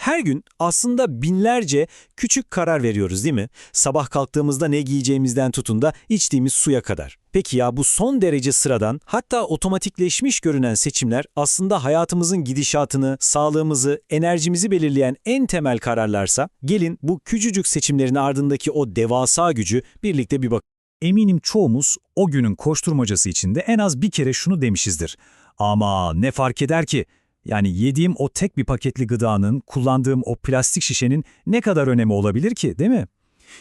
Her gün aslında binlerce küçük karar veriyoruz değil mi? Sabah kalktığımızda ne giyeceğimizden tutun da içtiğimiz suya kadar. Peki ya bu son derece sıradan, hatta otomatikleşmiş görünen seçimler aslında hayatımızın gidişatını, sağlığımızı, enerjimizi belirleyen en temel kararlarsa, gelin bu küçücük seçimlerin ardındaki o devasa gücü birlikte bir bakalım. Eminim çoğumuz o günün koşturmacası içinde en az bir kere şunu demişizdir. Ama ne fark eder ki? Yani yediğim o tek bir paketli gıdanın, kullandığım o plastik şişenin ne kadar önemi olabilir ki, değil mi?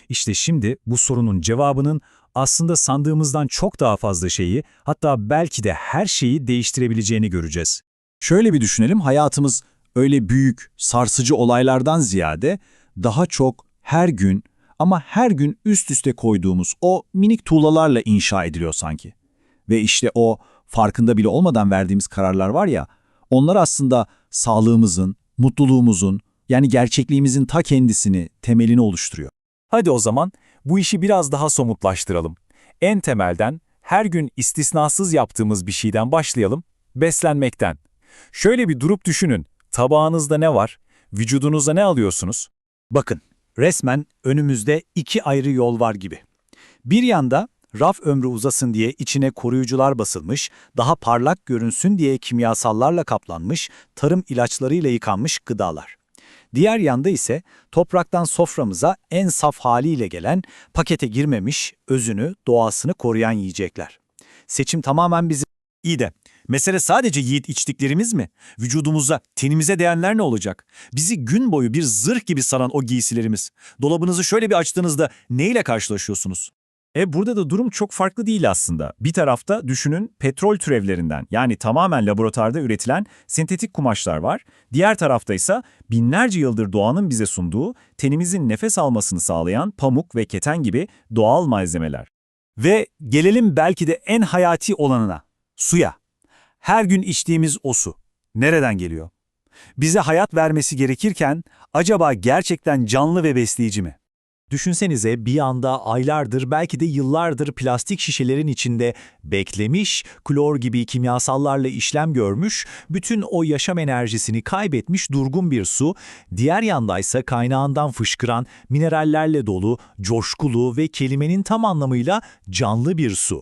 İşte şimdi bu sorunun cevabının aslında sandığımızdan çok daha fazla şeyi, hatta belki de her şeyi değiştirebileceğini göreceğiz. Şöyle bir düşünelim, hayatımız öyle büyük, sarsıcı olaylardan ziyade daha çok her gün ama her gün üst üste koyduğumuz o minik tuğlalarla inşa ediliyor sanki. Ve işte o farkında bile olmadan verdiğimiz kararlar var ya, onlar aslında sağlığımızın, mutluluğumuzun, yani gerçekliğimizin ta kendisini, temelini oluşturuyor. Hadi o zaman bu işi biraz daha somutlaştıralım. En temelden, her gün istisnasız yaptığımız bir şeyden başlayalım, beslenmekten. Şöyle bir durup düşünün, tabağınızda ne var, vücudunuza ne alıyorsunuz? Bakın, resmen önümüzde iki ayrı yol var gibi. Bir yanda raf ömrü uzasın diye içine koruyucular basılmış, daha parlak görünsün diye kimyasallarla kaplanmış, tarım ilaçlarıyla yıkanmış gıdalar. Diğer yanda ise topraktan soframıza en saf haliyle gelen, pakete girmemiş, özünü, doğasını koruyan yiyecekler. Seçim tamamen bizim. İyi de, mesele sadece yiyip içtiklerimiz mi? Vücudumuza, tenimize değenler ne olacak? Bizi gün boyu bir zırh gibi saran o giysilerimiz. Dolabınızı şöyle bir açtığınızda neyle karşılaşıyorsunuz? Burada da durum çok farklı değil aslında. Bir tarafta düşünün petrol türevlerinden, yani tamamen laboratuvarda üretilen sentetik kumaşlar var. Diğer tarafta ise binlerce yıldır doğanın bize sunduğu, tenimizin nefes almasını sağlayan pamuk ve keten gibi doğal malzemeler. Ve gelelim belki de en hayati olanına, suya. Her gün içtiğimiz o su. Nereden geliyor? Bize hayat vermesi gerekirken acaba gerçekten canlı ve besleyici mi? Düşünsenize bir anda aylardır belki de yıllardır plastik şişelerin içinde beklemiş, klor gibi kimyasallarla işlem görmüş, bütün o yaşam enerjisini kaybetmiş durgun bir su, diğer yandaysa kaynağından fışkıran, minerallerle dolu, coşkulu ve kelimenin tam anlamıyla canlı bir su.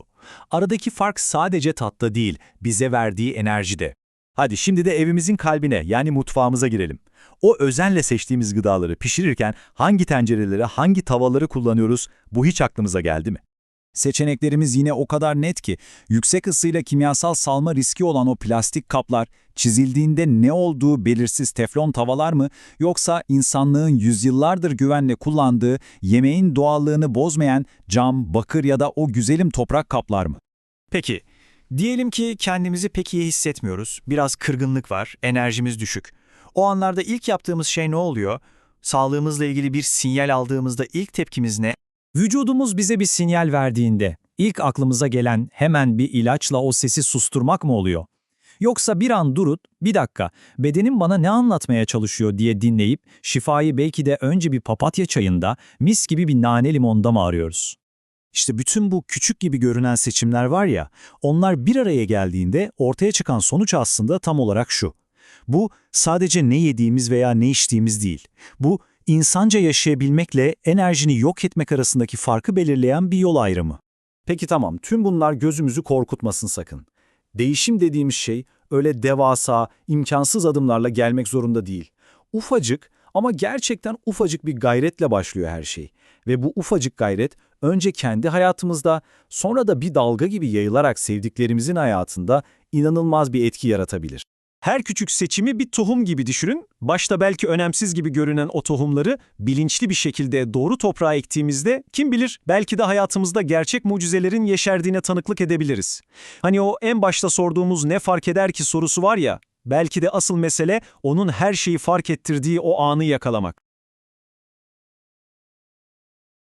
Aradaki fark sadece tatta değil, bize verdiği enerjide. Hadi şimdi de evimizin kalbine, yani mutfağımıza girelim. O özenle seçtiğimiz gıdaları pişirirken hangi tencereleri, hangi tavaları kullanıyoruz, bu hiç aklımıza geldi mi? Seçeneklerimiz yine o kadar net ki, yüksek ısıyla kimyasal salma riski olan o plastik kaplar, çizildiğinde ne olduğu belirsiz teflon tavalar mı, yoksa insanlığın yüzyıllardır güvenle kullandığı, yemeğin doğallığını bozmayan cam, bakır ya da o güzelim toprak kaplar mı? Peki, diyelim ki kendimizi pek iyi hissetmiyoruz, biraz kırgınlık var, enerjimiz düşük. O anlarda ilk yaptığımız şey ne oluyor? Sağlığımızla ilgili bir sinyal aldığımızda ilk tepkimiz ne? Vücudumuz bize bir sinyal verdiğinde ilk aklımıza gelen hemen bir ilaçla o sesi susturmak mı oluyor? Yoksa bir an durup, bir dakika, bedenim bana ne anlatmaya çalışıyor diye dinleyip, şifayı belki de önce bir papatya çayında, mis gibi bir nane limonda mı arıyoruz? İşte bütün bu küçük gibi görünen seçimler var ya, onlar bir araya geldiğinde ortaya çıkan sonuç aslında tam olarak şu. Bu sadece ne yediğimiz veya ne içtiğimiz değil. Bu insanca yaşayabilmekle enerjini yok etmek arasındaki farkı belirleyen bir yol ayrımı. Peki tamam, tüm bunlar gözümüzü korkutmasın sakın. Değişim dediğimiz şey öyle devasa, imkansız adımlarla gelmek zorunda değil. Ufacık ama gerçekten ufacık bir gayretle başlıyor her şey. Ve bu ufacık gayret önce kendi hayatımızda, sonra da bir dalga gibi yayılarak sevdiklerimizin hayatında inanılmaz bir etki yaratabilir. Her küçük seçimi bir tohum gibi düşünün. Başta belki önemsiz gibi görünen o tohumları bilinçli bir şekilde doğru toprağa ektiğimizde kim bilir belki de hayatımızda gerçek mucizelerin yeşerdiğine tanıklık edebiliriz. Hani o en başta sorduğumuz ne fark eder ki sorusu var ya, belki de asıl mesele onun her şeyi fark ettirdiği o anı yakalamak.